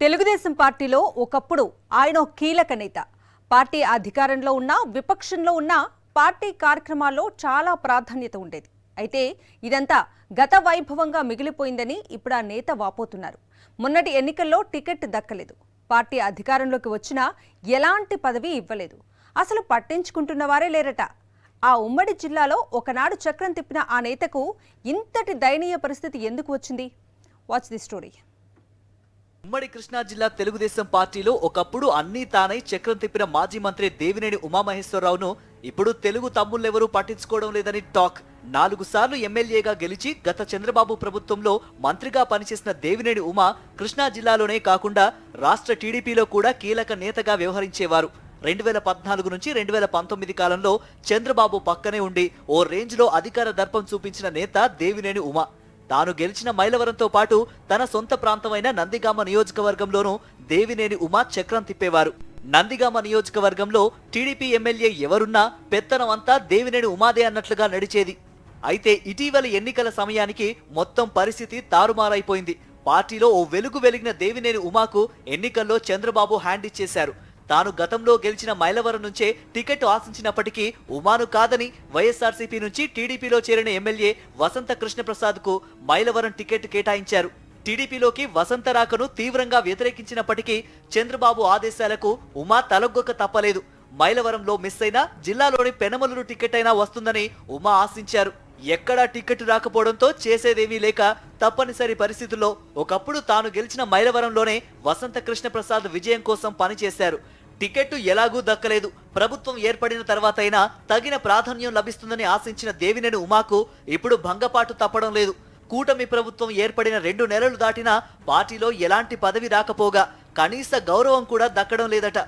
తెలుగుదేశం పార్టీలో ఒకప్పుడు ఆయన ఒక కీలక నేత. పార్టీ అధికారంలో ఉన్నా విపక్షంలో ఉన్నా పార్టీ కార్యక్రమాల్లో చాలా ప్రాధాన్యత ఉండేది. అయితే ఇదంతా గత వైభవంగా మిగిలిపోయిందని ఇప్పుడు ఆ నేత వాపోతున్నారు. మొన్నటి ఎన్నికల్లో టికెట్ దక్కలేదు. పార్టీ అధికారంలోకి వచ్చినా ఎలాంటి పదవి ఇవ్వలేదు. అసలు పట్టించుకుంటున్న వారే లేరట. ఆ ఉమ్మడి జిల్లాలో ఒకనాడు చక్రం తిప్పిన ఆ నేతకు ఇంతటి దయనీయ పరిస్థితి ఎందుకు వచ్చింది? Watch the story. ఉమ్మడి కృష్ణా జిల్లా తెలుగుదేశం పార్టీలో ఒకప్పుడు అన్నీ తానై చక్రం తిప్పిన మాజీ మంత్రి దేవినేని ఉమామహేశ్వరరావును ఇప్పుడు తెలుగు తమ్ముళ్లెవరూ పట్టించుకోవడం లేదని టాక్. 4 సార్లు ఎమ్మెల్యేగా గెలిచి గత చంద్రబాబు ప్రభుత్వంలో మంత్రిగా పనిచేసిన దేవినేని ఉమా కృష్ణా జిల్లాలోనే కాకుండా రాష్ట్ర టీడీపీలో కూడా కీలక నేతగా వ్యవహరించేవారు. 2014 నుంచి 2019 కాలంలో చంద్రబాబు పక్కనే ఉండి ఓ రేంజ్లో అధికార దర్పం చూపించిన నేత దేవినేని ఉమా. తాను గెలిచిన మైలవరంతో పాటు తన సొంత ప్రాంతమైన నందిగామ నియోజకవర్గంలోనూ దేవినేని ఉమా చక్రం తిప్పేవారు. నందిగామ నియోజకవర్గంలో టీడీపీ ఎమ్మెల్యే ఎవరున్నా పెత్తనమంతా దేవినేని ఉమాదే అన్నట్లుగా నడిచేది. అయితే ఇటీవల ఎన్నికల సమయానికి మొత్తం పరిస్థితి తారుమారైపోయింది. పార్టీలో ఓ వెలుగు వెలిగిన దేవినేని ఉమాకు ఎన్నికల్లో చంద్రబాబు హ్యాండ్ ఇచ్చేశారు. తాను గతంలో గెలిచిన మైలవరం నుంచే టికెట్ ఆశించినప్పటికీ ఉమాను కాదని వైఎస్ఆర్సీపీ నుంచి టీడీపీలో చేరిన ఎమ్మెల్యే వసంత కృష్ణప్రసాద్ కు మైలవరం టికెట్ కేటాయించారు. టీడీపీలోకి వసంత రాకను తీవ్రంగా వ్యతిరేకించినప్పటికీ చంద్రబాబు ఆదేశాలకు ఉమా తలొగ్గక తప్పలేదు. మైలవరంలో మిస్ అయినా జిల్లాలోని పెనమలూరు టికెట్ అయినా వస్తుందని ఉమా ఆశించారు. ఎక్కడా టికెట్ రాకపోవడంతో చేసేదేమీ లేక తప్పనిసరి పరిస్థితుల్లో ఒకప్పుడు తాను గెలిచిన మైలవరంలోనే వసంత కృష్ణప్రసాద్ విజయం కోసం పనిచేశారు. టికెట్ ఎలాగూ దక్కలేదు. ప్రభుత్వం ఏర్పడిన తర్వాతైనా తగిన ప్రాధాన్యం లభిస్తుందని ఆశించిన దేవినేని ఉమాకు ఇప్పుడు భంగపాటు తప్పడం లేదు. కూటమి ప్రభుత్వం ఏర్పడిన 2 నెలలు దాటినా పార్టీలో ఎలాంటి పదవి రాకపోగా కనీస గౌరవం కూడా దక్కడం లేదట.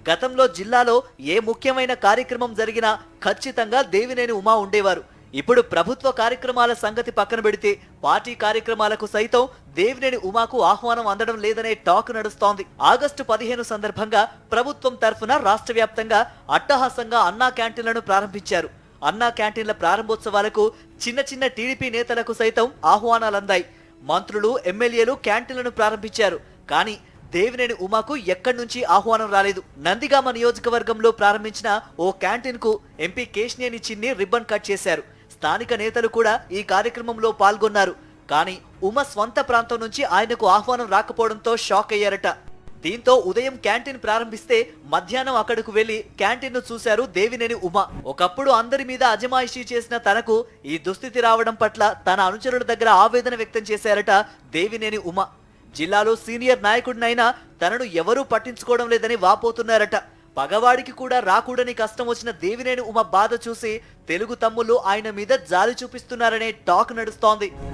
గతంలో జిల్లాలో ఏ ముఖ్యమైన కార్యక్రమం జరిగినా ఖచ్చితంగా దేవినేని ఉమా ఉండేవారు. ఇప్పుడు ప్రభుత్వ కార్యక్రమాల సంగతి పక్కన పెడితే పార్టీ కార్యక్రమాలకు సైతం దేవినేని ఉమాకు ఆహ్వానం అందడం లేదనే టాక్ నడుస్తోంది. ఆగస్టు 15 సందర్భంగా ప్రభుత్వం తరఫున రాష్ట్ర వ్యాప్తంగా అట్టహాసంగా అన్నా క్యాంటీన్లను ప్రారంభించారు. అన్నా క్యాంటీన్ల ప్రారంభోత్సవాలకు చిన్న చిన్న టీడీపీ నేతలకు సైతం ఆహ్వానాలందాయి. మంత్రులు, ఎమ్మెల్యేలు క్యాంటీన్లను ప్రారంభించారు. కానీ దేవినేని ఉమాకు ఎక్కడి నుంచి ఆహ్వానం రాలేదు. నందిగామ నియోజకవర్గంలో ప్రారంభించిన ఓ క్యాంటీన్ కు ఎంపీ కేశినేని చిన్ని రిబ్బన్ కట్ చేశారు. స్థానిక నేతలు కూడా ఈ కార్యక్రమంలో పాల్గొన్నారు. కానీ ఉమ స్వంత ప్రాంతం నుంచి ఆయనకు ఆహ్వానం రాకపోవడంతో షాక్ అయ్యారట. దీంతో ఉదయం క్యాంటీన్ ప్రారంభిస్తే మధ్యాహ్నం అక్కడకు వెళ్లి క్యాంటీన్ ను చూశారు దేవినేని ఉమ. ఒకప్పుడు అందరి మీద అజమాయిషీ చేసిన తనకు ఈ దుస్థితి రావడం పట్ల తన అనుచరుల దగ్గర ఆవేదన వ్యక్తం చేశారట దేవినేని ఉమ. జిల్లాలో సీనియర్ నాయకుడినైనా తనను ఎవరూ పట్టించుకోవడం లేదని వాపోతున్నారట. పగవాడికి కూడా రాకూడని కష్టం వచ్చిన దేవినేని ఉమ బాధ చూసి తెలుగు తమ్ముళ్లు ఆయన మీద జాలి చూపిస్తున్నారనే టాక్ నడుస్తోంది.